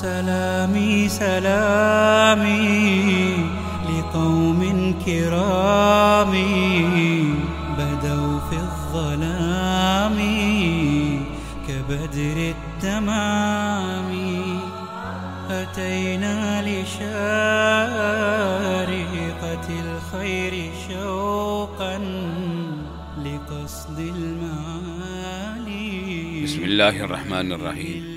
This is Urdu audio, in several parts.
سلامي سلامي لقوم كرام بدوا في الظلام كبدر التمام أتينا لشارقة الخير شوقا لقصد المعالي. بسم اللہ الرحمن الرحیم.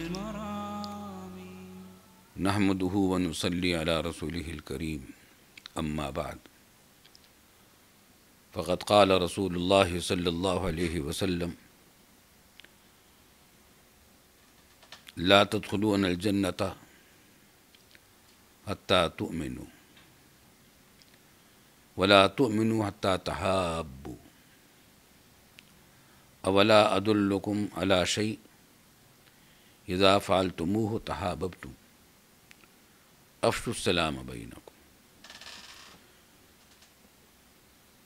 نحمده ونصلی علی رسوله الکریم. اما بعد فقد قال رسول اللہ صلی اللہ علیہ وسلم لا تدخلون الجنة حتى تؤمنوا ولا تؤمنوا حتى تحابوا اولا ادلکم علی شیء اذا فعلتموه تحاببتم افشوا السلام بینکم.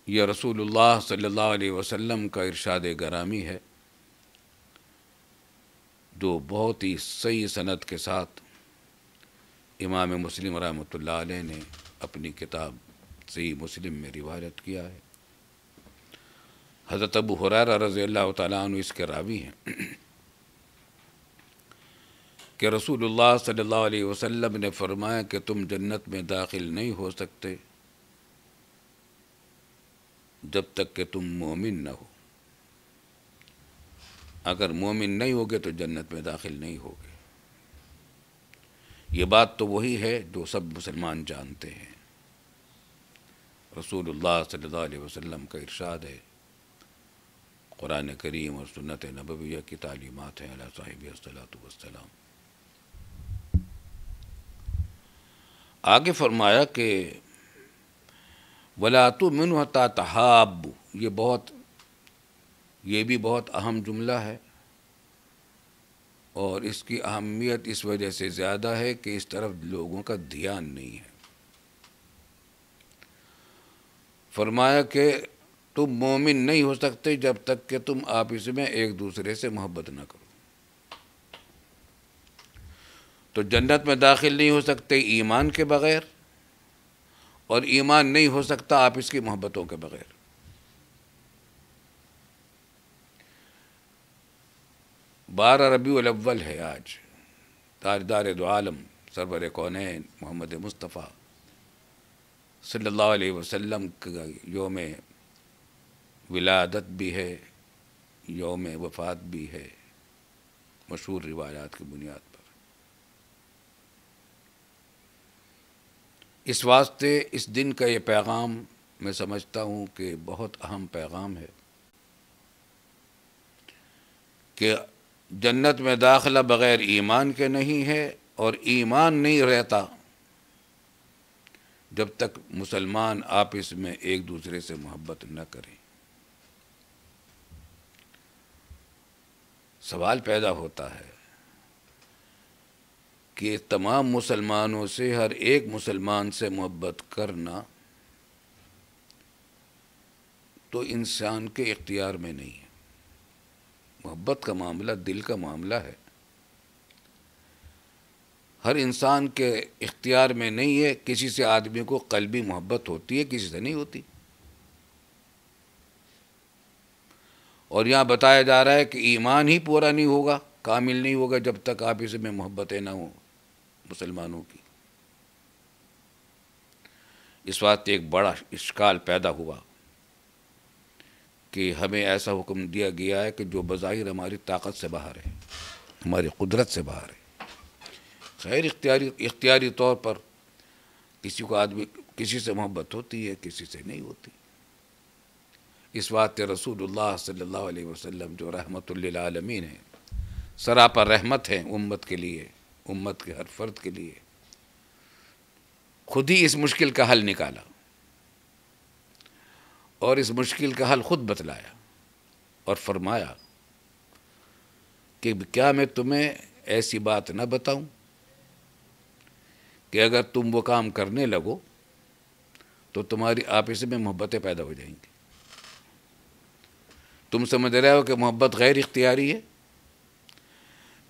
یہ رسول اللہ صلی اللہ علیہ وسلم کا ارشاد گرامی ہے جو بہت ہی صحیح سند کے ساتھ امام مسلم رحمۃ اللہ علیہ نے اپنی کتاب صحیح مسلم میں روایت کیا ہے. حضرت ابو ہریرہ رضی اللہ تعالیٰ عنہ اس کے راوی ہیں کہ رسول اللہ صلی اللہ علیہ وسلم نے فرمایا کہ تم جنت میں داخل نہیں ہو سکتے جب تک کہ تم مومن نہ ہو. اگر مومن نہیں ہوگے تو جنت میں داخل نہیں ہوگے. یہ بات تو وہی ہے جو سب مسلمان جانتے ہیں. رسول اللہ صلی اللہ علیہ وسلم کا ارشاد ہے، قرآن کریم اور سنت نبویہ کی تعلیمات ہیں علی صاحب الصلاۃ والسلام. آگے فرمایا کہ وَلَا تُؤْمِنُوا حَتَّى تَحَابُّوا. یہ بھی بہت اہم جملہ ہے اور اس کی اہمیت اس وجہ سے زیادہ ہے کہ اس طرف لوگوں کا دھیان نہیں ہے. فرمایا کہ تم مومن نہیں ہو سکتے جب تک کہ تم آپس میں ایک دوسرے سے محبت نہ کرو. تو جنت میں داخل نہیں ہو سکتے ایمان کے بغیر، اور ایمان نہیں ہو سکتا آپس کی محبتوں کے بغیر. 12 ربیع الاول ہے آج. تاجدار دو عالم سرور کونین محمد مصطفیٰ صلی اللہ علیہ وسلم کا یوم ولادت بھی ہے، یوم وفات بھی ہے، مشہور روایات کی بنیاد پر. اس واسطے اس دن کا یہ پیغام میں سمجھتا ہوں کہ بہت اہم پیغام ہے کہ جنت میں داخلہ بغیر ایمان کے نہیں ہے، اور ایمان نہیں رہتا جب تک مسلمان آپس میں ایک دوسرے سے محبت نہ کریں. سوال پیدا ہوتا ہے کہ تمام مسلمانوں سے ہر ایک مسلمان سے محبت کرنا تو انسان کے اختیار میں نہیں ہے. محبت کا معاملہ دل کا معاملہ ہے، ہر انسان کے اختیار میں نہیں ہے. کسی سے آدمی کو قلبی محبت ہوتی ہے، کسی سے نہیں ہوتی. اور یہاں بتایا جا رہا ہے کہ ایمان ہی پورا نہیں ہوگا، کامل نہیں ہوگا جب تک آپس میں محبتیں نہ ہوں مسلمانوں کی. اس وقت ایک بڑا اشکال پیدا ہوا کہ ہمیں ایسا حکم دیا گیا ہے کہ جو بظاہر ہماری طاقت سے باہر ہے، ہماری قدرت سے باہر ہے. خیر اختیاری طور پر کسی سے محبت ہوتی ہے، کسی سے نہیں ہوتی. اس واسطے رسول اللہ صلی اللہ علیہ وسلم جو رحمت للعالمین ہیں، سراپا رحمت ہیں امت کے لیے، امت کے ہر فرد کے لیے، خود ہی اس مشکل کا حل نکالا اور اس مشکل کا حل خود بتلایا اور فرمایا کہ کیا میں تمہیں ایسی بات نہ بتاؤں کہ اگر تم وہ کام کرنے لگو تو تمہاری آپس میں محبتیں پیدا ہو جائیں گی. تم سمجھ رہے ہو کہ محبت غیر اختیاری ہے،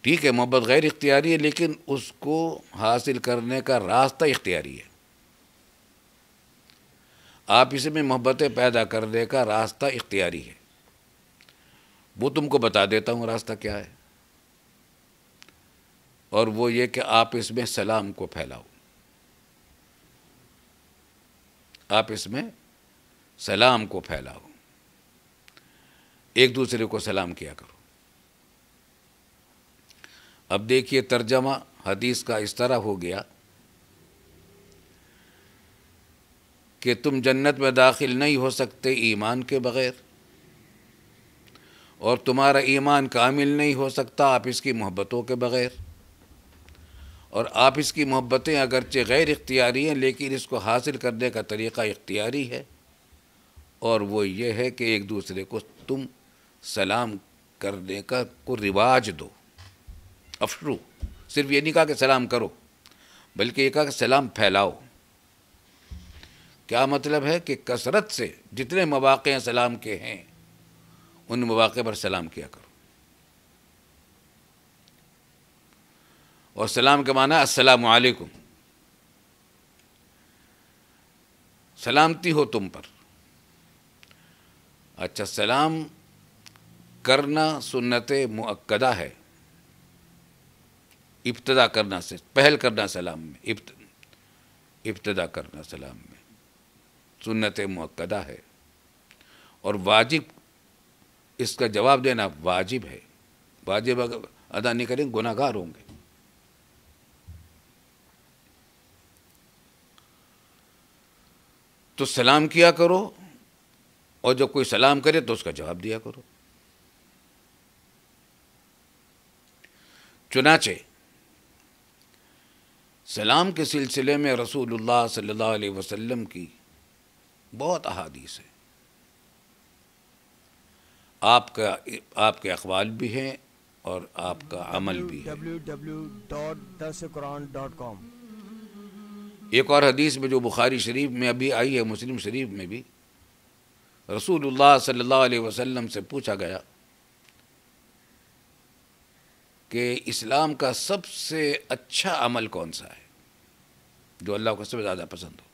ٹھیک ہے محبت غیر اختیاری ہے، لیکن اس کو حاصل کرنے کا راستہ اختیاری ہے. آپ اس میں محبتیں پیدا کرنے کا راستہ اختیاری ہے. وہ تم کو بتا دیتا ہوں راستہ کیا ہے، اور وہ یہ کہ آپ اس میں سلام کو پھیلاؤ. آپ اس میں سلام کو پھیلاؤ، ایک دوسرے کو سلام کیا کرو. اب دیکھیے ترجمہ حدیث کا اس طرح ہو گیا کہ تم جنت میں داخل نہیں ہو سکتے ایمان کے بغیر، اور تمہارا ایمان کامل نہیں ہو سکتا آپ اس کی محبتوں کے بغیر. اور آپ اس کی محبتیں اگرچہ غیر اختیاری ہیں، لیکن اس کو حاصل کرنے کا طریقہ اختیاری ہے، اور وہ یہ ہے کہ ایک دوسرے کو تم سلام کرنے کا کو رواج دو. افشو، صرف یہ نہیں کہا کہ سلام کرو، بلکہ یہ کہا کہ سلام پھیلاؤ. کیا مطلب ہے کہ کثرت سے جتنے مواقع سلام کے ہیں ان مواقع پر سلام کیا کرو. اور سلام کا معنی السلام علیکم، سلامتی ہو تم پر. اچھا، سلام کرنا سنت مؤکدہ ہے. ابتدا کرنا سے پہل کرنا سلام میں، ابتدا کرنا سلام میں سنت مؤکدہ ہے. اور واجب، اس کا جواب دینا واجب ہے. واجب اگر ادا نہیں کریں گناہ گار ہوں گے. تو سلام کیا کرو، اور جب کوئی سلام کرے تو اس کا جواب دیا کرو. چنانچہ سلام کے سلسلے میں رسول اللہ صلی اللہ علیہ وسلم کی بہت احادیث ہیں. آپ کے اقوال بھی ہیں اور آپ کا عمل بھی ہے. www.darsequran.com. ایک اور حدیث میں جو بخاری شریف میں ابھی آئی ہے، مسلم شریف میں بھی، رسول اللہ صلی اللہ علیہ وسلم سے پوچھا گیا کہ اسلام کا سب سے اچھا عمل کون سا ہے جو اللہ کو سب سے زیادہ پسند ہو.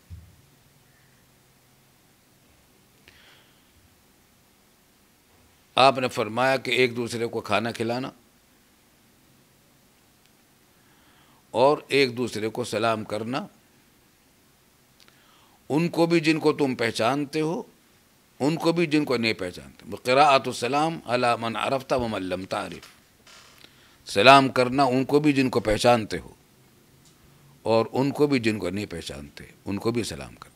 آپ نے فرمایا کہ ایک دوسرے کو کھانا کھلانا اور ایک دوسرے کو سلام کرنا، ان کو بھی جن کو تم پہچانتے ہو، ان کو بھی جن کو نہیں پہچانتے. قراءۃ السلام علی من عرفت ومن لم تعرف. سلام کرنا ان کو بھی جن کو پہچانتے ہو اور ان کو بھی جن کو نہیں پہچانتے، ان کو بھی سلام کرنا.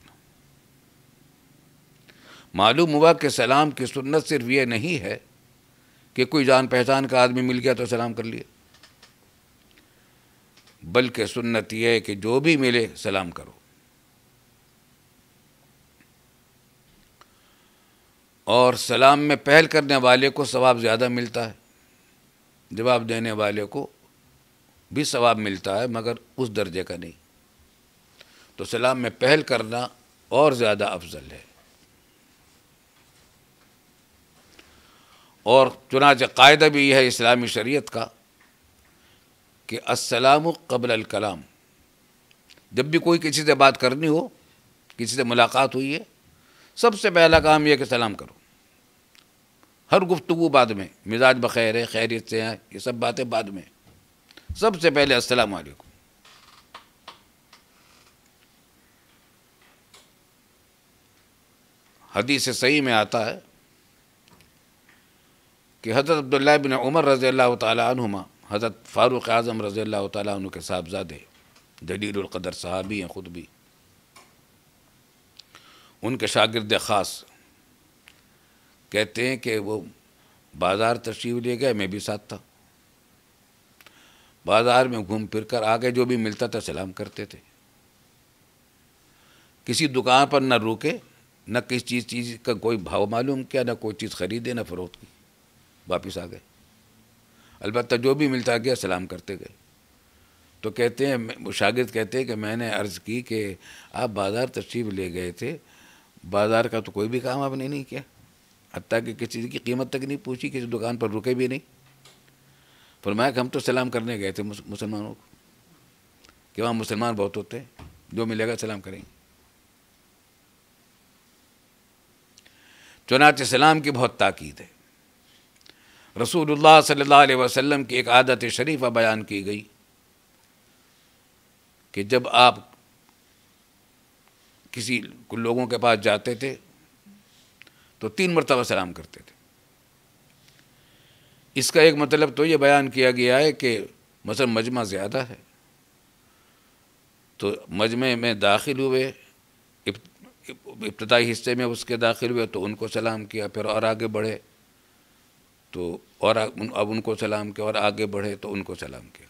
معلوم ہوا کہ سلام کی سنت صرف یہ نہیں ہے کہ کوئی جان پہچان کا آدمی مل گیا تو سلام کر لیا، بلکہ سنت یہ ہے کہ جو بھی ملے سلام کرو. اور سلام میں پہل کرنے والے کو ثواب زیادہ ملتا ہے، جواب دینے والے کو بھی ثواب ملتا ہے، مگر اس درجے کا نہیں. تو سلام میں پہل کرنا اور زیادہ افضل ہے. اور چنانچہ قاعدہ بھی یہ ہے اسلامی شریعت کا کہ السلام قبل الکلام. جب بھی کوئی کسی سے بات کرنی ہو، کسی سے ملاقات ہوئی ہے، سب سے پہلا کام یہ کہ سلام کرو. ہر گفتگو بعد میں، مزاج بخیر ہے، خیریت سے ہیں، یہ سب باتیں بعد میں. سب سے پہلے السلام علیکم. حدیث صحیح میں آتا ہے کہ حضرت عبداللہ بن عمر رضی اللہ تعالی عنہما، حضرت فاروق اعظم رضی اللہ تعالیٰ عنہ کے صاحبزادے، جلیل القدر صحابی ہیں خود بھی، ان کے شاگرد خاص کہتے ہیں کہ وہ بازار تشریف لے گئے، میں بھی ساتھ تھا. بازار میں گھوم پھر کر آگے جو بھی ملتا تھا سلام کرتے تھے. کسی دکان پر نہ روکے، نہ کسی چیز کا کوئی بھاؤ معلوم کیا، نہ کوئی چیز خریدے نہ فروخت کی، واپس آ گئے. البتہ جو بھی ملتا گیا سلام کرتے گئے. تو کہتے ہیں، شاگرد کہتے ہیں کہ میں نے عرض کی کہ آپ بازار تشریف لے گئے تھے، بازار کا تو کوئی بھی کام آپ نے نہیں کیا، حتیٰ کہ کسی چیز کی قیمت تک نہیں پوچھی، کسی دکان پر رکے بھی نہیں. فرمایا کہ ہم تو سلام کرنے گئے تھے مسلمانوں کو، کہ وہاں مسلمان بہت ہوتے ہیں، جو ملے گا سلام کریں گے۔ چنانچہ سلام کی بہت تاکید ہے۔ رسول اللہ صلی اللہ علیہ وسلم کی ایک عادت شریفہ بیان کی گئی کہ جب آپ کسی لوگوں کے پاس جاتے تھے تو 3 مرتبہ سلام کرتے تھے۔ اس کا ایک مطلب تو یہ بیان کیا گیا ہے کہ مثلا مجمع زیادہ ہے تو مجمع میں داخل ہوئے، ابتدائی حصے میں اس کے داخل ہوئے تو ان کو سلام کیا، پھر اور آگے بڑھے تو اور اب ان کو سلام کیا، اور آگے بڑھے تو ان کو سلام کیا،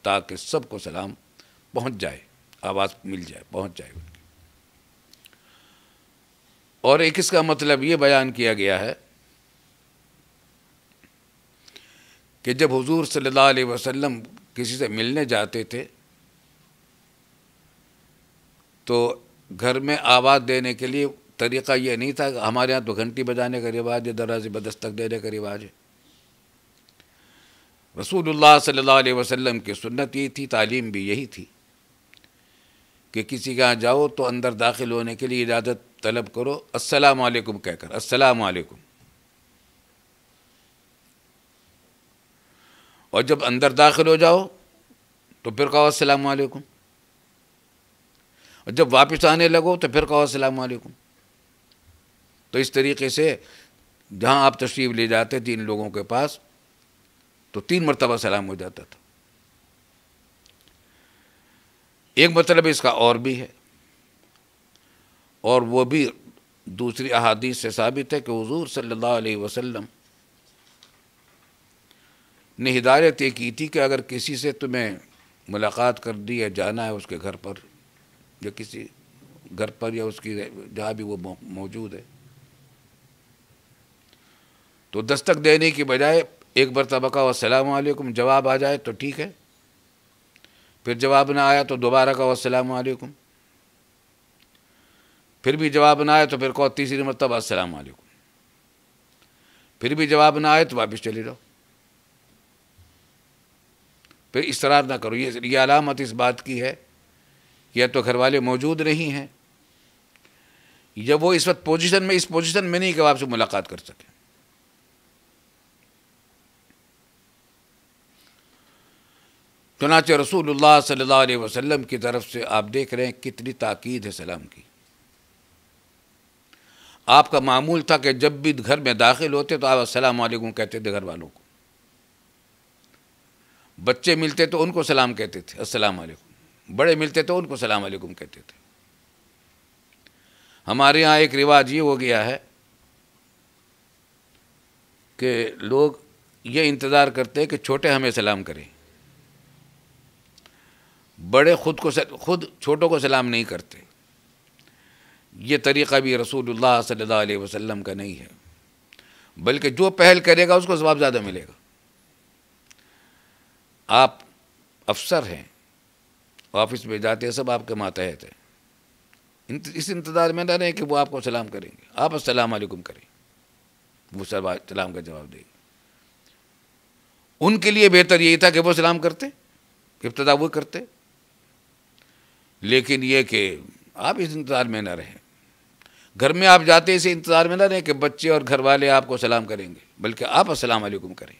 تاکہ سب کو سلام پہنچ جائے، آواز مل جائے، پہنچ جائے ان کی۔ اور ایک اس کا مطلب یہ بیان کیا گیا ہے کہ جب حضور صلی اللہ علیہ وسلم کسی سے ملنے جاتے تھے تو گھر میں آواز دینے کے لیے طریقہ یہ نہیں تھا کہ ہمارے ہاں تو گھنٹی بجانے کا رواج ہے، دروازے پہ دستک دینے کا رواج ہے۔ رسول اللہ صلی اللہ علیہ وسلم کی سنت یہی تھی، تعلیم بھی یہی تھی کہ کسی کے ہاں جاؤ تو اندر داخل ہونے کے لیے اجازت طلب کرو، السلام علیکم کہہ کر، السلام علیکم۔ اور جب اندر داخل ہو جاؤ تو پھر کہو السلام علیکم، اور جب واپس آنے لگو تو پھر کہو السلام علیکم۔ تو اس طریقے سے جہاں آپ تشریف لے جاتے تھے ان لوگوں کے پاس تو 3 مرتبہ سلام ہو جاتا تھا۔ ایک مطلب اس کا اور بھی ہے، اور وہ بھی دوسری احادیث سے ثابت ہے کہ حضور صلی اللہ علیہ وسلم نے ہدایت یہ کی تھی کہ اگر کسی سے تمہیں ملاقات کر دی ہے، جانا ہے اس کے گھر پر یا کسی گھر پر یا اس کی جہاں بھی وہ موجود ہے، تو دستک دینے کی بجائے ایک مرتبہ کہو السلام علیکم، جواب آ جائے تو ٹھیک ہے، پھر جواب نہ آیا تو دوبارہ کہو السلام علیکم، پھر بھی جواب نہ آئے تو پھر کہو تیسری مرتبہ السلام علیکم، پھر بھی جواب نہ آئے تو واپس چلے جاؤ، پھر اصرار نہ کرو۔ یہ علامت اس بات کی ہے کہ یا تو گھر والے موجود نہیں ہیں یا وہ اس وقت اس پوزیشن میں نہیں کہ وہ آپ سے ملاقات کر سکیں۔ چنانچہ رسول اللہ صلی اللہ علیہ وسلم کی طرف سے آپ دیکھ رہے ہیں کتنی تاکید ہے سلام کی۔ آپ کا معمول تھا کہ جب بھی گھر میں داخل ہوتے تو آپ السلام علیکم کہتے تھے گھر والوں کو، بچے ملتے تو ان کو سلام کہتے تھے السلام علیکم، بڑے ملتے تو ان کو سلام علیکم کہتے تھے۔ ہمارے ہاں ایک رواج یہ ہو گیا ہے کہ لوگ یہ انتظار کرتے ہیں کہ چھوٹے ہمیں سلام کریں، بڑے خود چھوٹوں کو سلام نہیں کرتے۔ یہ طریقہ بھی رسول اللہ صلی اللہ علیہ وسلم کا نہیں ہے، بلکہ جو پہل کرے گا اس کو ثواب زیادہ ملے گا۔ آپ افسر ہیں، آفس میں جاتے ہیں، سب آپ کے ماتحت ہیں، اس انتظار میں نہ رہیں کہ وہ آپ کو سلام کریں گے، آپ السلام علیکم کریں، وہ سلام کا جواب دیں گے۔ ان کے لیے بہتر یہی تھا کہ وہ سلام کرتے، ابتدا وہ کرتے، لیکن یہ کہ آپ اس انتظار میں نہ رہیں، گھر میں آپ جاتے اسی انتظار میں نہ رہیں کہ بچے اور گھر والے آپ کو سلام کریں گے، بلکہ آپ السلام علیکم کریں۔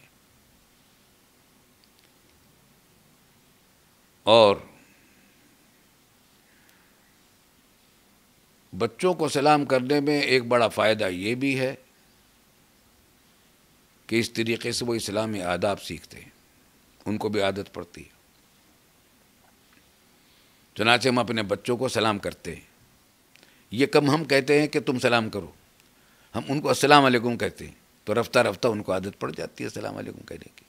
اور بچوں کو سلام کرنے میں ایک بڑا فائدہ یہ بھی ہے کہ اس طریقے سے وہ اسلامی آداب سیکھتے ہیں، ان کو بھی عادت پڑتی ہے۔ چنانچہ ہم اپنے بچوں کو سلام کرتے ہیں، یہ کم ہم کہتے ہیں کہ تم سلام کرو، ہم ان کو السلام علیکم کہتے ہیں، تو رفتہ رفتہ ان کو عادت پڑ جاتی ہے السلام علیکم کہنے کی۔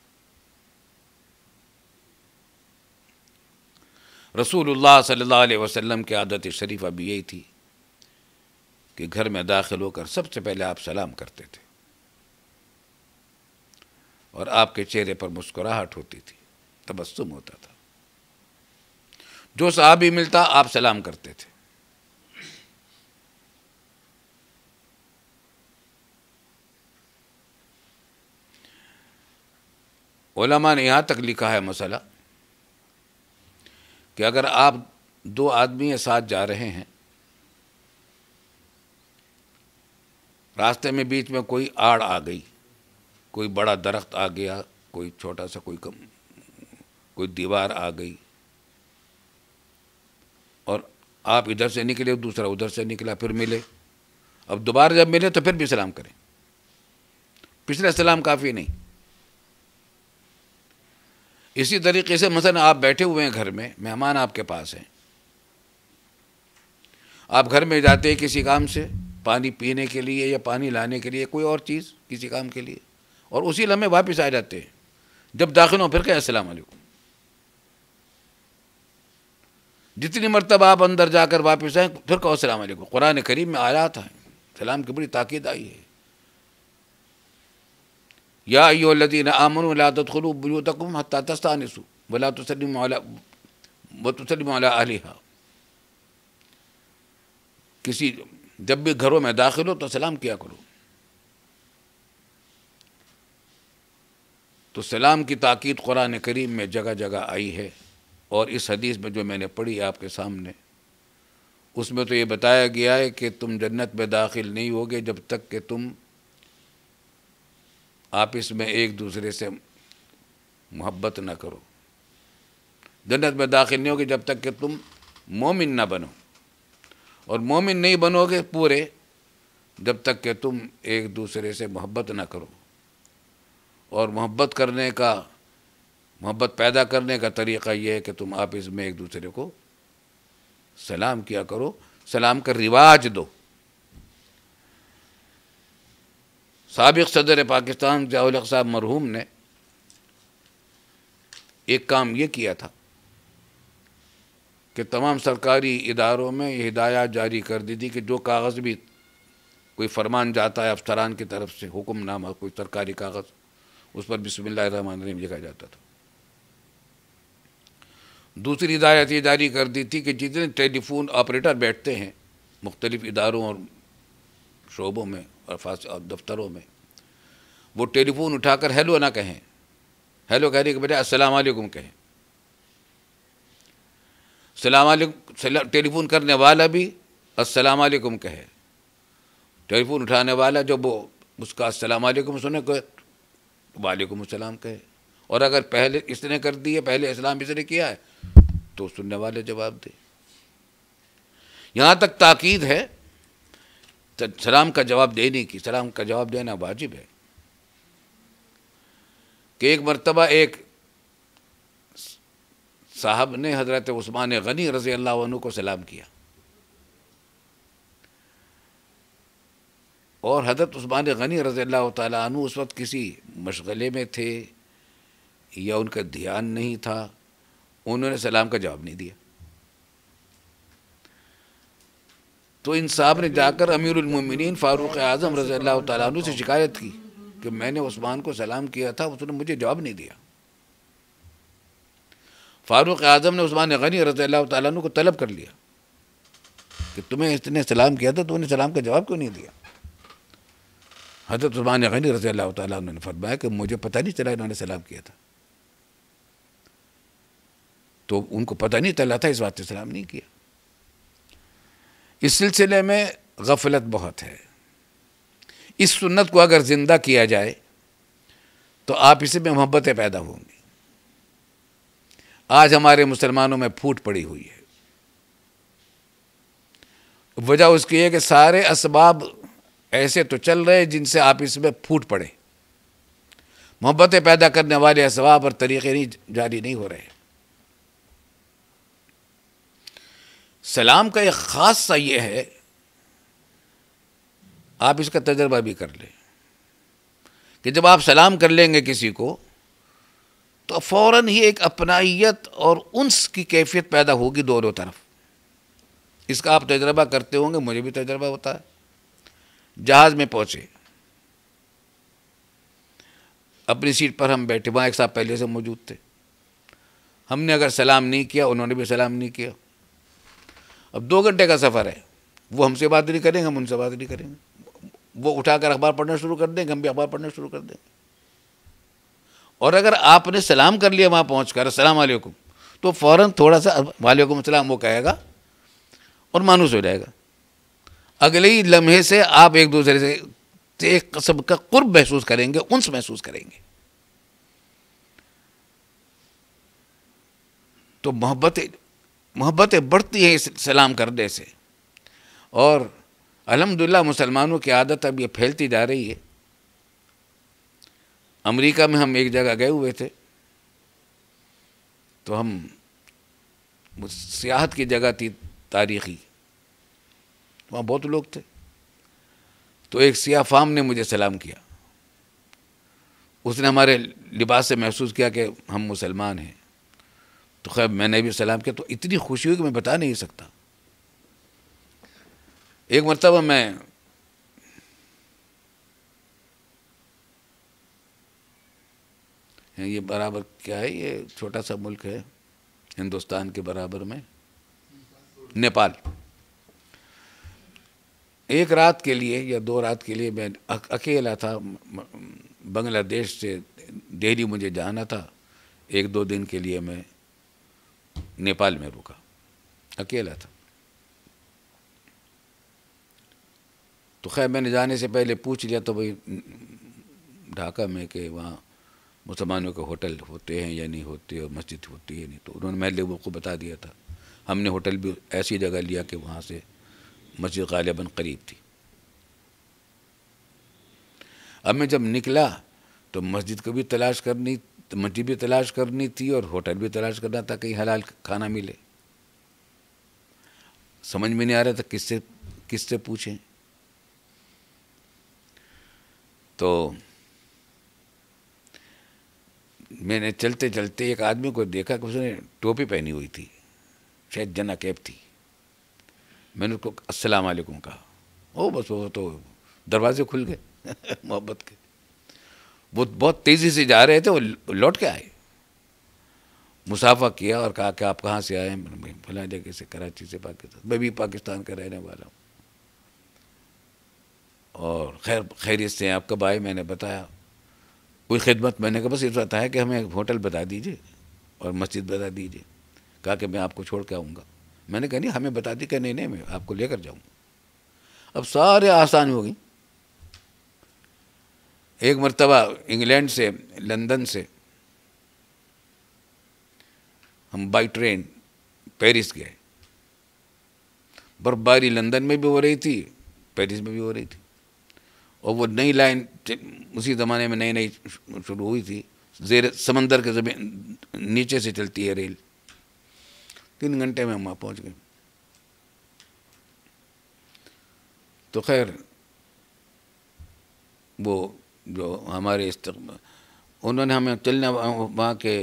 رسول اللہ صلی اللہ علیہ وسلم کی عادت شریفہ بھی یہی تھی کہ گھر میں داخل ہو کر سب سے پہلے آپ سلام کرتے تھے، اور آپ کے چہرے پر مسکراہٹ ہوتی تھی، تبسم ہوتا تھا، جو صحابی ملتا آپ سلام کرتے تھے۔ علماء نے یہاں تک لکھا ہے مسئلہ کہ اگر آپ دو آدمی ساتھ جا رہے ہیں، راستے میں بیچ میں کوئی آڑ آ گئی، کوئی بڑا درخت آ گیا، کوئی چھوٹا سا کوئی دیوار آ گئی، اور آپ ادھر سے نکلے، دوسرا ادھر سے نکلا، پھر ملے، اب دوبارہ جب ملے تو پھر بھی سلام کریں، پچھلا سلام کافی نہیں۔ اسی طریقے سے مثلا آپ بیٹھے ہوئے ہیں گھر میں، مہمان آپ کے پاس ہیں، آپ گھر میں جاتے ہیں کسی کام سے، پانی پینے کے لیے یا پانی لانے کے لیے، کوئی اور چیز کسی کام کے لیے، اور اسی لمحے واپس آ جاتے ہیں، جب داخل ہوں پھر کہیں السلام علیکم۔ جتنی مرتبہ آپ اندر جا کر واپس آئیں پھر کہو السلام علیکم۔ قرآن کریم میں آیات ہیں، سلام کی بڑی تاکید آئی ہے۔ یا ایھا الذین آمنوا لا تدخلوا بیوتکم حتی تستأنسوا ولا تسلموا علی اہلہا۔ جب بھی گھروں میں داخل ہو تو سلام کیا کرو۔ تو سلام کی تاکید قرآن کریم میں جگہ جگہ آئی ہے، اور اس حدیث میں جو میں نے پڑھی آپ کے سامنے، اس میں تو یہ بتایا گیا ہے کہ تم جنت میں داخل نہیں ہوگے جب تک کہ تم آپس میں ایک دوسرے سے محبت نہ کرو، جنت میں داخل نہیں ہوگے جب تک کہ تم مومن نہ بنو، اور مومن نہیں بنو گے پورے جب تک کہ تم ایک دوسرے سے محبت نہ کرو۔ اور محبت پیدا کرنے کا طریقہ یہ ہے کہ تم آپس میں ایک دوسرے کو سلام کیا کرو، سلام کا رواج دو۔ سابق صدر پاکستان ضیاء الحق صاحب مرحوم نے ایک کام یہ کیا تھا کہ تمام سرکاری اداروں میں یہ ہدایات جاری کر دی تھی کہ جو کاغذ بھی کوئی فرمان جاتا ہے افسران کی طرف سے، حکم نامہ، کوئی سرکاری کاغذ، اس پر بسم اللہ الرحمن الرحیم لکھا جاتا تھا۔ دوسری ہدایت یہ جاری کر دی تھی کہ جتنے ٹیلی فون آپریٹر بیٹھتے ہیں مختلف اداروں اور شعبوں میں اور دفتروں میں، وہ ٹیلی فون اٹھا کر ہیلو نہ کہیں، ہیلو کہنے کے بجائے السلام علیکم کہیں۔ السلام علیکم، ٹیلی فون کرنے والا بھی السلام علیکم کہے، ٹیلی فون اٹھانے والا جب وہ اس کا السلام علیکم سنے کو وعلیکم السلام کہے، اور اگر پہلے اس نے کر دی ہے، پہلے اسلام اس نے کیا ہے، تو سننے والے جواب دے۔ یہاں تک تاکید ہے سلام کا جواب دینے کی، سلام کا جواب دینا واجب ہے۔ کہ ایک مرتبہ ایک صاحب نے حضرت عثمان غنی رضی اللہ عنہ کو سلام کیا، اور حضرت عثمان غنی رضی اللہ تعالیٰ عنہ اس وقت کسی مشغلے میں تھے یا ان کا دھیان نہیں تھا، انہوں نے سلام کا جواب نہیں دیا۔ تو ان صاحب نے جا کر امیر المومنین فاروق اعظم رضی اللہ تعالیٰ عنہ سے شکایت کی کہ میں نے عثمان کو سلام کیا تھا، اس نے مجھے جواب نہیں دیا۔ فاروق اعظم نے عثمان غنی رضی اللہ تعالیٰ عنہ کو طلب کر لیا کہ تمہیں اس نے سلام کیا تھا، تو انہیں سلام کا جواب کیوں نہیں دیا؟ حضرت عثمان غنی رضی اللہ تعالیٰ عنہ نے فرمایا کہ مجھے پتہ نہیں چلا انہوں نے سلام کیا تھا، تو ان کو پتہ نہیں چلا تھا، اس بات سے سلام نہیں کیا۔ اس سلسلے میں غفلت بہت ہے۔ اس سنت کو اگر زندہ کیا جائے تو آپس میں محبتیں پیدا ہوں گی۔ آج ہمارے مسلمانوں میں پھوٹ پڑی ہوئی ہے، وجہ اس کی ہے کہ سارے اسباب ایسے تو چل رہے جن سے آپس میں پھوٹ پڑے، محبتیں پیدا کرنے والے اسباب اور طریقے جاری نہیں ہو رہے۔ سلام کا ایک خاص سا یہ ہے، آپ اس کا تجربہ بھی کر لیں کہ جب آپ سلام کر لیں گے کسی کو تو فوراً ہی ایک اپنائیت اور انس کی کیفیت پیدا ہوگی دونوں طرف۔ اس کا آپ تجربہ کرتے ہوں گے، مجھے بھی تجربہ ہوتا ہے۔ جہاز میں پہنچے، اپنی سیٹ پر ہم بیٹھے، وہاں ایک صاحب پہلے سے موجود تھے، ہم نے اگر سلام نہیں کیا، انہوں نے بھی سلام نہیں کیا، اب 2 گھنٹے کا سفر ہے، وہ ہم سے بات نہیں کریں گے، ہم ان سے بات نہیں کریں گے، وہ اٹھا کر اخبار پڑھنا شروع کر دیں گے، ہم بھی اخبار پڑھنا شروع کر دیں گے، اور اگر آپ نے سلام کر لیا وہاں پہنچ کر السلام علیکم، تو فوراً تھوڑا سا وعلیکم السلام وہ کہے گا اور مانوس ہو جائے گا. اگلے ہی لمحے سے آپ ایک دوسرے سے ایک قسم کا قرب محسوس کریں گے، انس محسوس کریں گے. تو محبتیں بڑھتی ہیں اس سلام کرنے سے. اور الحمدللہ مسلمانوں کی عادت اب یہ پھیلتی جا رہی ہے. امریکہ میں ہم ایک جگہ گئے ہوئے تھے، تو ہم سیاحت کی جگہ تھی تاریخی، وہاں بہت لوگ تھے. تو ایک سیاہ فام نے مجھے سلام کیا. اس نے ہمارے لباس سے محسوس کیا کہ ہم مسلمان ہیں. تو خیر میں نے بھی سلام کیا، تو اتنی خوشی ہوئی کہ میں بتا نہیں سکتا. ایک مرتبہ میں یہ برابر کیا ہے، یہ چھوٹا سا ملک ہے ہندوستان کے برابر میں، نیپال. ایک رات کے لیے یا 2 رات کے لیے میں اکیلا تھا. بنگلہ دیش سے دہلی مجھے جانا تھا. 1-2 دن کے لیے میں نیپال میں رکا، اکیلا تھا. تو خیر میں نے جانے سے پہلے پوچھ لیا تو بھائی ڈھاکہ میں کہ وہاں مسلمانوں کے ہوٹل ہوتے ہیں یا نہیں ہوتے، اور مسجد ہوتی ہے نہیں. تو انہوں نے میرے لوگوں کو بتا دیا تھا. ہم نے ہوٹل بھی ایسی جگہ لیا کہ وہاں سے مسجد غالباً قریب تھی. اب میں جب نکلا تو مسجد کو بھی تلاش کرنی، مسجد بھی تلاش کرنی تھی اور ہوٹل بھی تلاش کرنا تھا کہیں حلال کھانا ملے. سمجھ میں نہیں آ رہا تھا کس سے پوچھیں. تو میں نے چلتے چلتے ایک آدمی کو دیکھا کہ اس نے ٹوپی پہنی ہوئی تھی، شاید جنا کیپ تھی. میں نے اس کو السلام علیکم کہا. بس وہ تو دروازے کھل گئے محبت کے. وہ بہت تیزی سے جا رہے تھے، وہ لوٹ کے آئے، مصافحہ کیا اور کہا کہ آپ کہاں سے آئے ہیں؟ فلاں جگہ سے، کراچی سے، پاکستان. میں بھی پاکستان کا رہنے والا ہوں. اور خیریت سے آپ کب آئے؟ میں نے بتایا. کوئی خدمت؟ میں نے کہا بس اس بات ہے کہ ہمیں ہوٹل بتا دیجیے اور مسجد بتا دیجیے. کہا کہ میں آپ کو چھوڑ کے آؤں گا. میں نے کہا نہیں ہمیں بتا دی کہ نہیں میں آپ کو لے کر جاؤں گا. اب سارے آسان ہو گئی. ایک مرتبہ انگلینڈ سے، لندن سے ہم بائی ٹرین پیرس گئے. برفباری لندن میں بھی ہو رہی تھی، پیرس میں بھی ہو رہی تھی. اور وہ نئی لائن اسی زمانے میں نئی شروع ہوئی تھی، زیر سمندر کے زمین نیچے سے چلتی ہے ریل. 3 گھنٹے میں ہم وہاں پہنچ گئے. تو خیر وہ جو ہمارے انہوں نے ہمیں چلنا، وہاں کے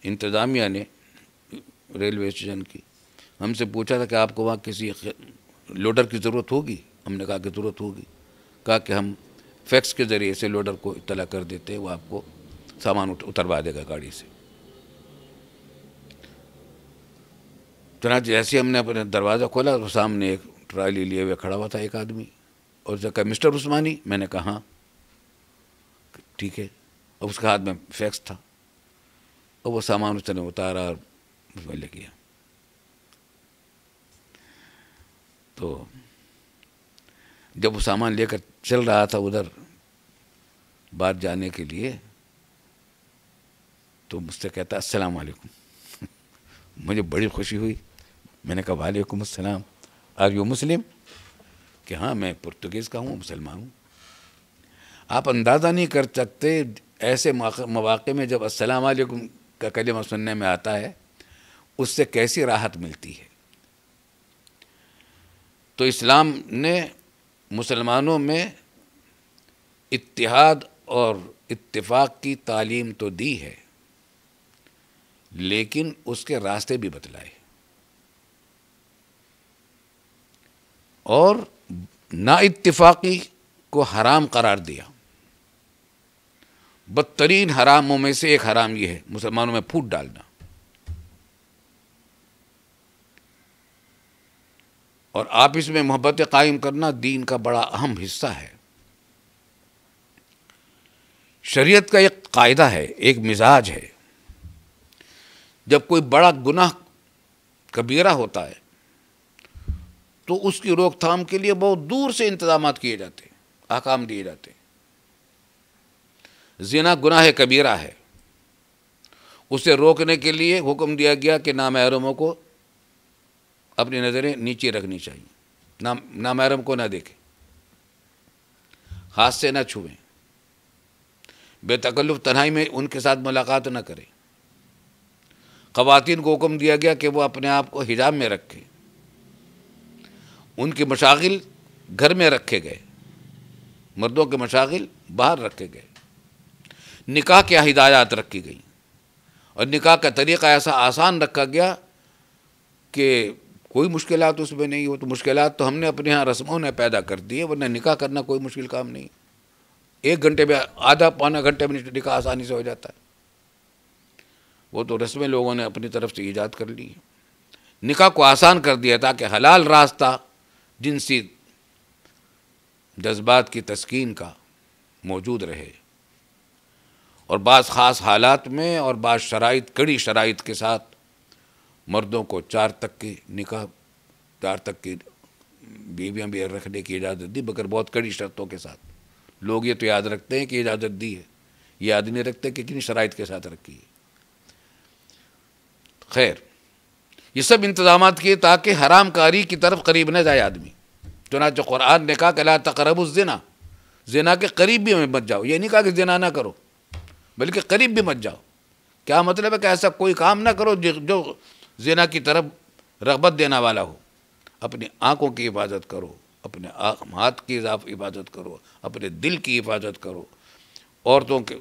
انتظامیہ نے ریلوے اسٹیشن کی ہم سے پوچھا تھا کہ آپ کو وہاں کسی لوڈر کی ضرورت ہوگی؟ ہم نے کہا کہ ضرورت ہوگی. کہا کہ ہم فیکس کے ذریعے سے لوڈر کو اطلاع کر دیتے، وہ آپ کو سامان اتروا دے گا گاڑی سے. چنانچہ جیسے ہم نے اپنا دروازہ کھولا تو سامنے ایک ٹرالی لیے ہوئے کھڑا ہوا تھا ایک آدمی. اور اس نے کہا مسٹر عثمانی؟ میں نے کہا ہاں. ٹھیک ہے. اور اس کے ہاتھ میں فیکس تھا، اور وہ سامان اس نے اتارا اور اس میں لے گیا. تو جب وہ سامان لے کر چل رہا تھا ادھر بات جانے کے لیے، تو مجھ سے کہتا السلام علیکم. مجھے بڑی خوشی ہوئی. میں نے کہا وعلیکم السلام. Are you Muslim? کہ ہاں میں پرتگیز کا ہوں، مسلمان ہوں. آپ اندازہ نہیں کر سکتے ایسے مواقع میں جب السلام علیکم کا کلمہ سننے میں آتا ہے اس سے کیسی راحت ملتی ہے. تو اسلام نے مسلمانوں میں اتحاد اور اتفاق کی تعلیم تو دی ہے، لیکن اس کے راستے بھی بتلائے اور نا اتفاقی کو حرام قرار دیا. بدترین حراموں میں سے ایک حرام یہ ہے مسلمانوں میں پھوٹ ڈالنا. اور آپس میں محبت قائم کرنا دین کا بڑا اہم حصہ ہے. شریعت کا ایک قاعدہ ہے، ایک مزاج ہے، جب کوئی بڑا گناہ کبیرہ ہوتا ہے تو اس کی روک تھام کے لیے بہت دور سے انتظامات کیے جاتے ہیں، احکام دیے جاتے ہیں۔ زنا گناہ کبیرہ ہے، اسے روکنے کے لیے حکم دیا گیا کہ نامحرموں کو اپنی نظریں نیچے رکھنی چاہیے، نامحرم کو نہ دیکھیں، ہاتھ سے نہ چھوئیں، بے تکلف تنہائی میں ان کے ساتھ ملاقات نہ کریں۔ خواتین کو حکم دیا گیا کہ وہ اپنے آپ کو حجاب میں رکھیں، ان کے مشاغل گھر میں رکھے گئے، مردوں کے مشاغل باہر رکھے گئے۔ نکاح کی ہدایات رکھی گئی اور نکاح کا طریقہ ایسا آسان رکھا گیا کہ کوئی مشکلات اس میں نہیں ہو۔ تو مشکلات تو ہم نے اپنے ہاں رسموں نے پیدا کر دی ہے، ورنہ نکاح کرنا کوئی مشکل کام نہیں، 1 گھنٹے میں، آدھا پونا گھنٹے میں نکاح آسانی سے ہو جاتا ہے۔ وہ تو رسمیں لوگوں نے اپنی طرف سے ایجاد کر لی ہے۔ نکاح کو آسان کر دیا تاکہ حلال راستہ جنسی جذبات کی تسکین کا موجود رہے، اور بعض خاص حالات میں اور بعض شرائط، کڑی شرائط کے ساتھ مردوں کو 4 تک کی نکاح، 4 تک کی بیویاں بھی رکھنے کی اجازت دی، مگر بہت کڑی شرطوں کے ساتھ۔ لوگ یہ تو یاد رکھتے ہیں کہ اجازت دی ہے، یاد نہیں رکھتے کہ کن شرائط کے ساتھ رکھی ہے۔ خیر، یہ سب انتظامات کیے تاکہ حرام کاری کی طرف قریب نہ جائے آدمی۔ چنانچہ قرآن نے کہا کہ لا تقربوا الزنا، زنا کے قریب بھی مت جاؤ۔ یہ نہیں کہا کہ زنا نہ کرو، بلکہ قریب بھی مت جاؤ۔ کیا مطلب ہے کہ ایسا کوئی کام نہ کرو جو زنا کی طرف رغبت دینے والا ہو۔ اپنی آنکھوں کی حفاظت کرو، اپنے ہاتھ کی حفاظت کرو، اپنے دل کی حفاظت کرو، عورتوں کے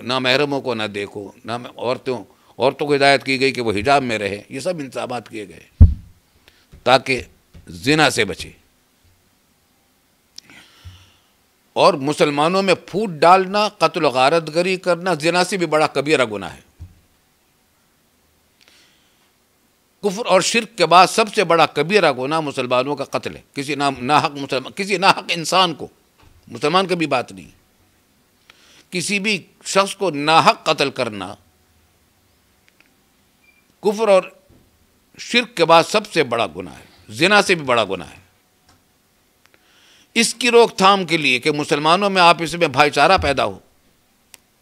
نامحرموں کو نہ دیکھو، عورتوں کو ہدایت کی گئی کہ وہ حجاب میں رہے۔ یہ سب انتظامات کیے گئے تاکہ زنا سے بچے۔ اور مسلمانوں میں پھوٹ ڈالنا، قتل و غارت گری کرنا زنا سے بھی بڑا کبیرہ گناہ ہے۔ کفر اور شرک کے بعد سب سے بڑا کبیرہ گناہ مسلمانوں کا قتل ہے۔ کسی ناحق انسان کو، مسلمان کی بھی بات نہیں، کسی بھی شخص کو ناحق قتل کرنا کفر اور شرک کے بعد سب سے بڑا گناہ ہے، زنا سے بھی بڑا گناہ ہے۔ اس کی روک تھام کے لیے کہ مسلمانوں میں آپس میں بھائی چارہ پیدا ہو،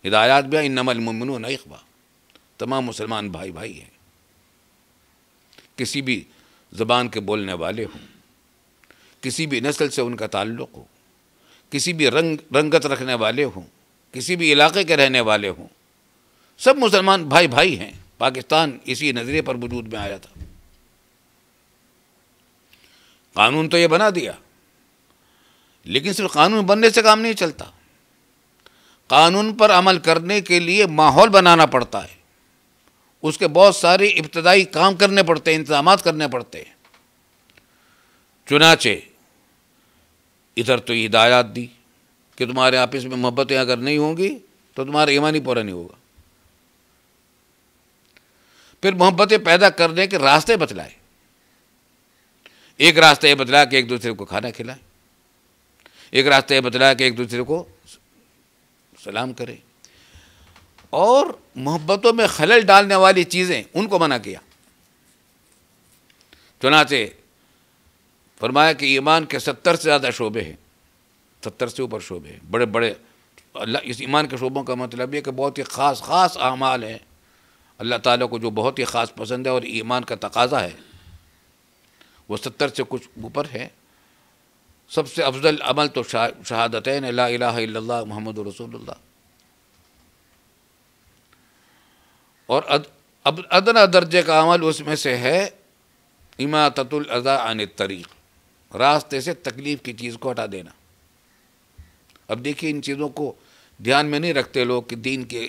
ہدایات بھی انما المؤمنون اخوہ، تمام مسلمان بھائی بھائی ہیں، کسی بھی زبان کے بولنے والے ہوں، کسی بھی نسل سے ان کا تعلق ہو، کسی بھی رنگت رکھنے والے ہوں، کسی بھی علاقے کے رہنے والے ہوں، سب مسلمان بھائی بھائی ہیں۔ پاکستان اسی نظریے پر وجود میں آیا تھا۔ قانون تو یہ بنا دیا، لیکن صرف قانون بننے سے کام نہیں چلتا، قانون پر عمل کرنے کے لیے ماحول بنانا پڑتا ہے، اس کے بہت سارے ابتدائی کام کرنے پڑتے ہیں، انتظامات کرنے پڑتے ہیں۔ چنانچہ ادھر تو ہدایات دی کہ تمہارے آپس میں محبتیں اگر نہیں ہوں گی تو تمہارا ایمان ہی پورا نہیں ہوگا۔ پھر محبتیں پیدا کرنے کے راستے بتلائے۔ ایک راستہ یہ بتلایا کہ ایک دوسرے کو کھانا کھلائے، ایک راستہ یہ بتلایا کہ ایک دوسرے کو سلام کرے، اور محبتوں میں خلل ڈالنے والی چیزیں ان کو منع کیا۔ چنانچہ فرمایا کہ ایمان کے 70 سے زیادہ شعبے ہیں، 70 سے اوپر شعبے ہیں، بڑے بڑے۔ اللہ اس ایمان کے شعبوں کا مطلب یہ کہ بہت ہی خاص اعمال ہیں، اللہ تعالیٰ کو جو بہت ہی خاص پسند ہے اور ایمان کا تقاضا ہے، وہ 70 سے کچھ اوپر ہے۔ سب سے افضل عمل تو شہادتین لا الہ الا اللہ محمد رسول اللہ، اور ادنا درجے کا عمل اس میں سے ہے اماطۃ الاذی عن الطریق، راستے سے تکلیف کی چیز کو ہٹا دینا۔ اب دیکھیے ان چیزوں کو دھیان میں نہیں رکھتے لوگ کہ دین کے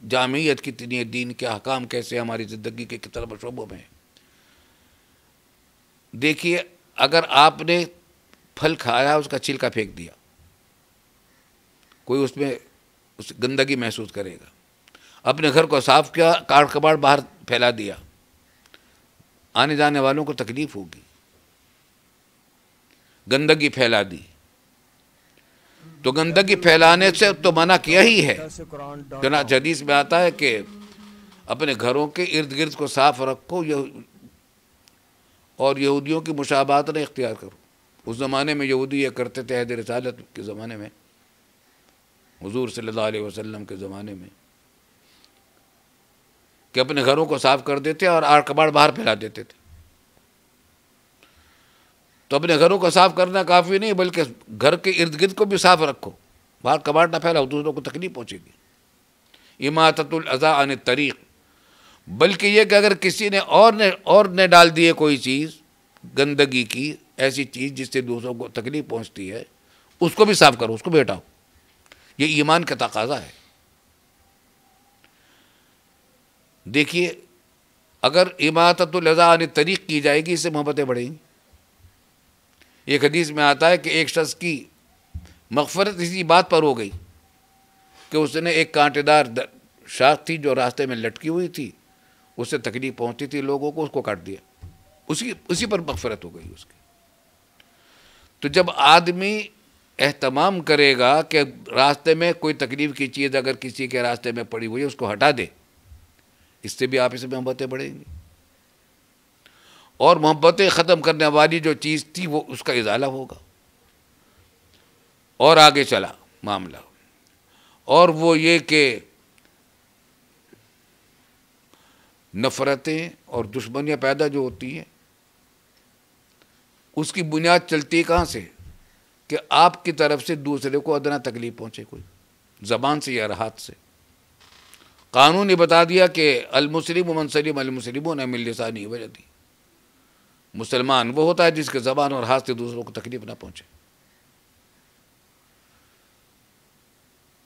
جامعیت کتنی ہے، دین کے احکام کیسے ہماری زندگی کے کتنے شعبوں میں ہیں۔ دیکھیے اگر آپ نے پھل کھایا، اس کا چھلکا پھینک دیا، کوئی اس میں گندگی محسوس کرے گا۔ اپنے گھر کو صاف کیا، کاٹ کباڑ باہر پھیلا دیا، آنے جانے والوں کو تکلیف ہوگی، گندگی پھیلا دی۔ تو گندگی پھیلانے سے تو منع کیا ہی ہے. چنانچہ حدیث میں آتا ہے کہ اپنے گھروں کے ارد گرد کو صاف رکھو اور یہودیوں کی مشابہت نہ اختیار کرو. اس زمانے میں یہودی یہ کرتے تھے، عہد رسالت کے زمانے میں، حضور صلی اللہ علیہ وسلم کے زمانے میں، کہ اپنے گھروں کو صاف کر دیتے اور آڑ کباڑ باہر پھیلا دیتے تھے. تو اپنے گھروں کو صاف کرنا کافی نہیں، بلکہ گھر کے ارد گرد کو بھی صاف رکھو، باہر کباڑ نہ پھیلاؤ، دوسروں کو تکلیف پہنچے گی. اماطۃ الاذی عن الطریق، بلکہ یہ کہ اگر کسی نے اور نے ڈال دیے کوئی چیز گندگی کی، ایسی چیز جس سے دوسروں کو تکلیف پہنچتی ہے، اس کو بھی صاف کرو، اس کو بھی ہٹاؤ. یہ ایمان کا تقاضا ہے. دیکھیے اگر اماطۃ الاذی عن الطریق کی جائے گی، اس سے محبتیں بڑھیں گی. ایک حدیث میں آتا ہے کہ ایک شخص کی مغفرت اسی بات پر ہو گئی کہ اس نے ایک کانٹے دار شاخ تھی جو راستے میں لٹکی ہوئی تھی، اس سے تکلیف پہنچتی تھی لوگوں کو، اس کو کاٹ دیا، اسی پر مغفرت ہو گئی اس کی. تو جب آدمی اہتمام کرے گا کہ راستے میں کوئی تکلیف کی چیز اگر کسی کے راستے میں پڑی ہوئی ہے اس کو ہٹا دے، اس سے بھی آپس میں محبتیں بڑھیں گی. اور محبتیں ختم کرنے والی جو چیز تھی وہ اس کا ازالہ ہوگا. اور آگے چلا معاملہ، اور وہ یہ کہ نفرتیں اور دشمنیاں پیدا جو ہوتی ہیں، اس کی بنیاد چلتی ہے کہاں سے؟ کہ آپ کی طرف سے دوسرے کو ادنا تکلیف پہنچے، کوئی زبان سے یا ہاتھ سے. قانون نے بتا دیا کہ المسلم من سلم المسلمون من لسانہ ویدہ، مسلمان وہ ہوتا ہے جس کے زبان اور ہاتھ سے دوسروں کو تکلیف نہ پہنچے.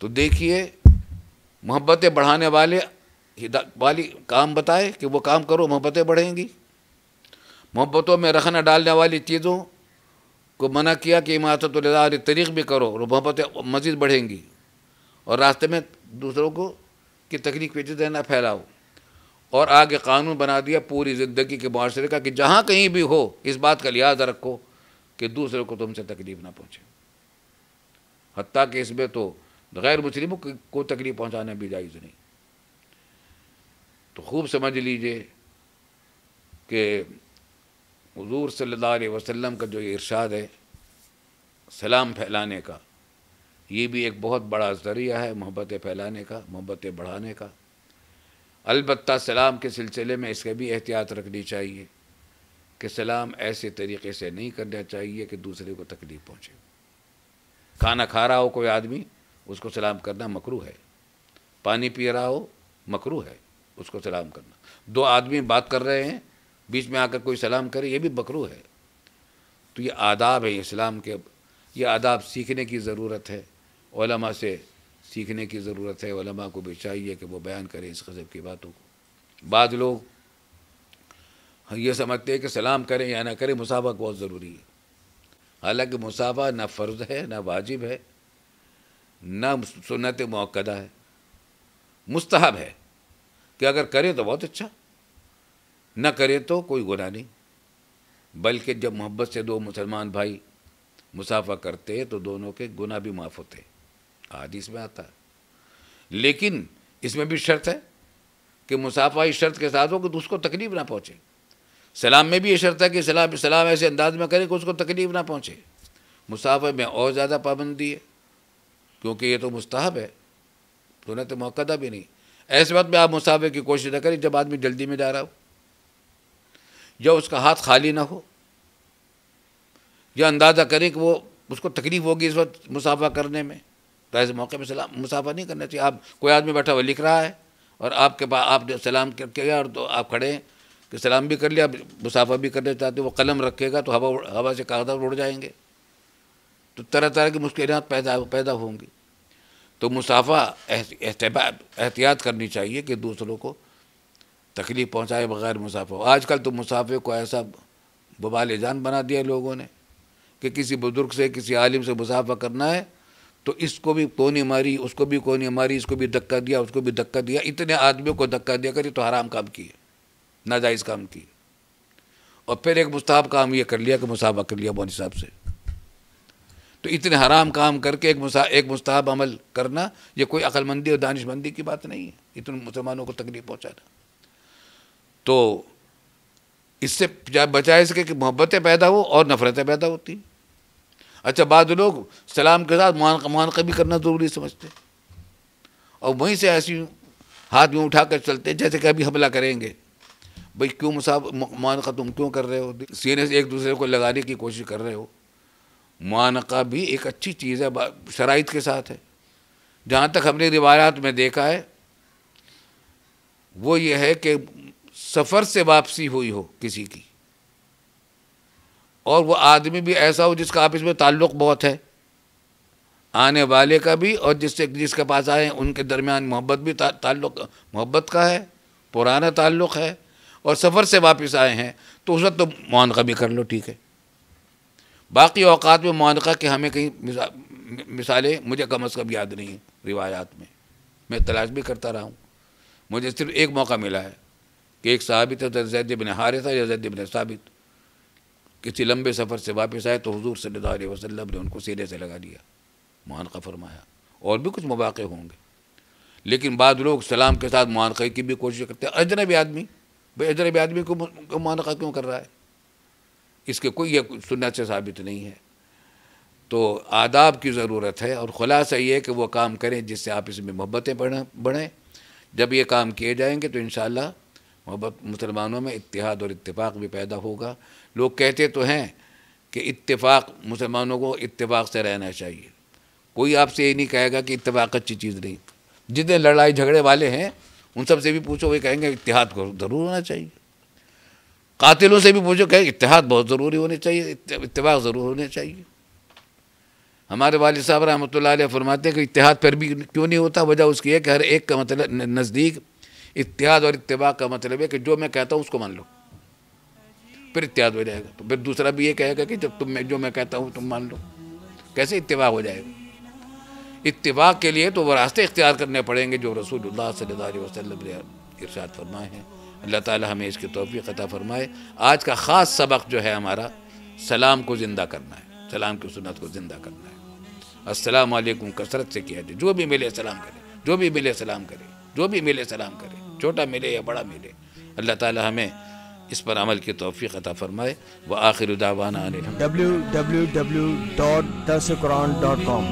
تو دیکھیے محبتیں بڑھانے والی کام بتائے کہ وہ کام کرو، محبتیں بڑھیں گی. محبتوں میں رکھنا ڈالنے والی چیزوں کو منع کیا کہ اماطۃ الاذی عن الطریق بھی کرو، اور محبتیں مزید بڑھیں گی. اور راستے میں دوسروں کو کی تکلیف کی چیزیں نہ پھیلاؤ. اور آگے قانون بنا دیا پوری زندگی کے معاشرے کا کہ جہاں کہیں بھی ہو اس بات کا لحاظ رکھو کہ دوسرے کو تم سے تکلیف نہ پہنچے. حتیٰ کہ اس میں تو غیر مسلموں کو تکلیف پہنچانا بھی جائز نہیں. تو خوب سمجھ لیجئے کہ حضور صلی اللہ علیہ وسلم کا جو یہ ارشاد ہے سلام پھیلانے کا، یہ بھی ایک بہت بڑا ذریعہ ہے محبتیں پھیلانے کا، محبتیں بڑھانے کا. البتہ سلام کے سلسلے میں اس کا بھی احتیاط رکھنی چاہیے کہ سلام ایسے طریقے سے نہیں کرنا چاہیے کہ دوسرے کو تکلیف پہنچے. کھانا کھا رہا ہو کوئی آدمی، اس کو سلام کرنا مکروہ ہے. پانی پی رہا ہو مکروہ ہے اس کو سلام کرنا. دو آدمی بات کر رہے ہیں، بیچ میں آ کر کوئی سلام کرے، یہ بھی مکروہ ہے. تو یہ آداب ہیں اسلام کے، یہ آداب سیکھنے کی ضرورت ہے، علماء سے سیکھنے کی ضرورت ہے. علماء کو بھی چاہیے کہ وہ بیان کریں اس قسم کی باتوں کو. بعض لوگ یہ سمجھتے ہیں کہ سلام کریں یا نہ کریں مصافحہ بہت ضروری ہے. حالانکہ مصافحہ نہ فرض ہے، نہ واجب ہے، نہ سنت مؤکدہ ہے، مستحب ہے کہ اگر کرے تو بہت اچھا، نہ کرے تو کوئی گناہ نہیں. بلکہ جب محبت سے دو مسلمان بھائی مصافحہ کرتے تو دونوں کے گناہ بھی معاف ہوتے، حدیث میں آتا ہے. لیکن اس میں بھی شرط ہے کہ مصافحہ اس شرط کے ساتھ ہو کہ اس کو تکلیف نہ پہنچے. سلام میں بھی یہ شرط ہے کہ سلام ایسے انداز میں کرے کہ اس کو تکلیف نہ پہنچے. مصافحہ میں اور زیادہ پابندی ہے کیونکہ یہ تو مستحب ہے، سنت مؤکدہ بھی نہیں. ایسے وقت میں آپ مصافحے کی کوشش نہ کریں جب آدمی جلدی میں جا رہا ہو، یا اس کا ہاتھ خالی نہ ہو، یا اندازہ کریں کہ وہ اس کو تکلیف ہوگی اس وقت مصافحہ کرنے میں، تو ایسے موقع میں مصافحہ نہیں کرنا چاہیے. آپ کوئی آدمی بیٹھا ہوا لکھ رہا ہے اور آپ کے پاس آپ نے سلام کیا اور تو آپ کھڑے ہیں کہ سلام بھی کر لیا، مصافحہ بھی کرنا چاہتے، وہ قلم رکھے گا تو ہوا سے کاغذات اڑ جائیں گے، تو طرح طرح کی مشکلات پیدا ہوں گی. تو مصافحہ احتیاط کرنی چاہیے کہ دوسروں کو تکلیف پہنچائے بغیر مصافحہ. آج کل تو مصافحے کو ایسا وبال جان بنا دیا لوگوں نے کہ کسی بزرگ سے کسی عالم سے مصافحہ کرنا ہے تو اس کو بھی کونی ماری، اس کو بھی کونی ماری، اس کو بھی دھکا دیا، اس کو بھی دھکا دیا. اتنے آدمیوں کو دھکا دیا کر یہ تو حرام کام کیے، ناجائز کام کیے. اور پھر ایک مستحب کام یہ کر لیا کہ مصافحہ کر لیا بہت حساب سے. تو اتنے حرام کام کر کے ایک مستحب عمل کرنا یہ کوئی عقل مندی اور دانش مندی کی بات نہیں ہے، اتنے مسلمانوں کو تکلیف پہنچانا۔ تو اس سے بچائے سکے کہ محبتیں پیدا ہو اور نفرتیں پیدا ہوتی۔ اچھا بعض لوگ سلام کے ساتھ معانقہ بھی کرنا ضروری سمجھتے اور وہیں سے ایسی ہاتھ میں اٹھا کر چلتے جیسے کہ ابھی حملہ کریں گے۔ بھئی کیوں معانقہ تم کیوں کر رہے ہو؟ سینے سے ایک دوسرے کو لگانے کی کوشش کر رہے ہو۔ معانقہ بھی ایک اچھی چیز ہے، شرائط کے ساتھ ہے۔ جہاں تک ہم نے روایات میں دیکھا ہے وہ یہ ہے کہ سفر سے واپسی ہوئی ہو کسی کی اور وہ آدمی بھی ایسا ہو جس کا آپس میں تعلق بہت ہے، آنے والے کا بھی اور جس کے پاس آئے ہیں ان کے درمیان محبت بھی تعلق محبت کا ہے، پرانا تعلق ہے، اور سفر سے واپس آئے ہیں تو اس وقت تو معانقہ بھی کر لو، ٹھیک ہے۔ باقی اوقات میں معانقہ کے ہمیں کہیں مثالیں مجھے کم از کم یاد نہیں ہیں روایات میں تلاش بھی کرتا رہا ہوں۔ مجھے صرف ایک موقع ملا ہے کہ ایک صحابی تھا زید بن حارثہ یا زید بن ثابت، کسی لمبے سفر سے واپس آئے تو حضور صلی اللہ علیہ وسلم نے ان کو سینے سے لگا دیا، معانقہ فرمایا۔ اور بھی کچھ مواقع ہوں گے، لیکن بعض لوگ سلام کے ساتھ معانقے کی بھی کوشش کرتے ہیں۔ اجنبی آدمی، بھائی اجنبی آدمی کو معانقہ کیوں کر رہا ہے؟ اس کے کوئی سنت سے ثابت نہیں ہے۔ تو آداب کی ضرورت ہے، اور خلاصہ یہ ہے کہ وہ کام کریں جس سے آپس میں محبتیں بڑھیں۔ جب یہ کام کیے جائیں گے تو انشاءاللہ مسلمانوں میں اتحاد اور اتفاق بھی پیدا ہوگا۔ لوگ کہتے تو ہیں کہ اتفاق، مسلمانوں کو اتفاق سے رہنا چاہیے۔ کوئی آپ سے یہ نہیں کہے گا کہ اتفاق اچھی چیز نہیں۔ جتنے لڑائی جھگڑے والے ہیں ان سب سے بھی پوچھو، وہ کہیں گے اتحاد کو ضرور ہونا چاہیے۔ قاتلوں سے بھی پوچھو کہ اتحاد بہت ضروری ہونے چاہیے، اتفاق ضرور ہونے چاہیے۔ ہمارے والد صاحب رحمۃ اللہ علیہ فرماتے ہیں کہ اتحاد پھر بھی کیوں نہیں ہوتا؟ وجہ اس کی ہے کہ ہر ایک کا مطلب نزدیک اتحاد اور اتفاق کا مطلب ہے کہ جو میں کہتا ہوں اس کو مان لو، پھر اتحاد ہو جائے گا۔ تو پھر دوسرا بھی یہ کہے گا کہ جب جو میں کہتا ہوں تم مان لو، کیسے اتفاق ہو جائے گا؟ اتفاق کے لیے تو وہ راستے اختیار کرنے پڑیں گے جو رسول اللہ صلی اللہ علیہ وسلم نے ارشاد فرمائے ہیں۔ اللہ تعالی ہمیں اس کی توفیق عطا فرمائے۔ آج کا خاص سبق جو ہے ہمارا سلام کو زندہ کرنا ہے، سلام کی سنت کو زندہ کرنا ہے۔ السلام علیکم کثرت سے کیا جائے، جو بھی ملے سلام کرے، جو بھی ملے سلام کرے، جو بھی ملے سلام کرے، چھوٹا ملے یا بڑا ملے۔ اللہ تعالی ہمیں اس پر عمل کی توفیق عطا فرمائے۔ وآخر دعوانا www.darsuquran.com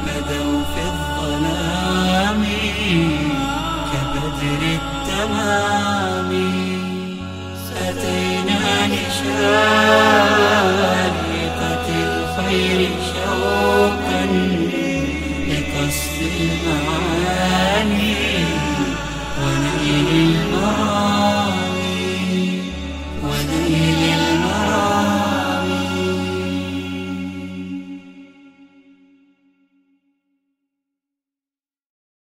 بدوا في الظلام كبدر التمام، أتينا لشارقة الخير شوقا لقصد المعاني ونيل المرامي ونيل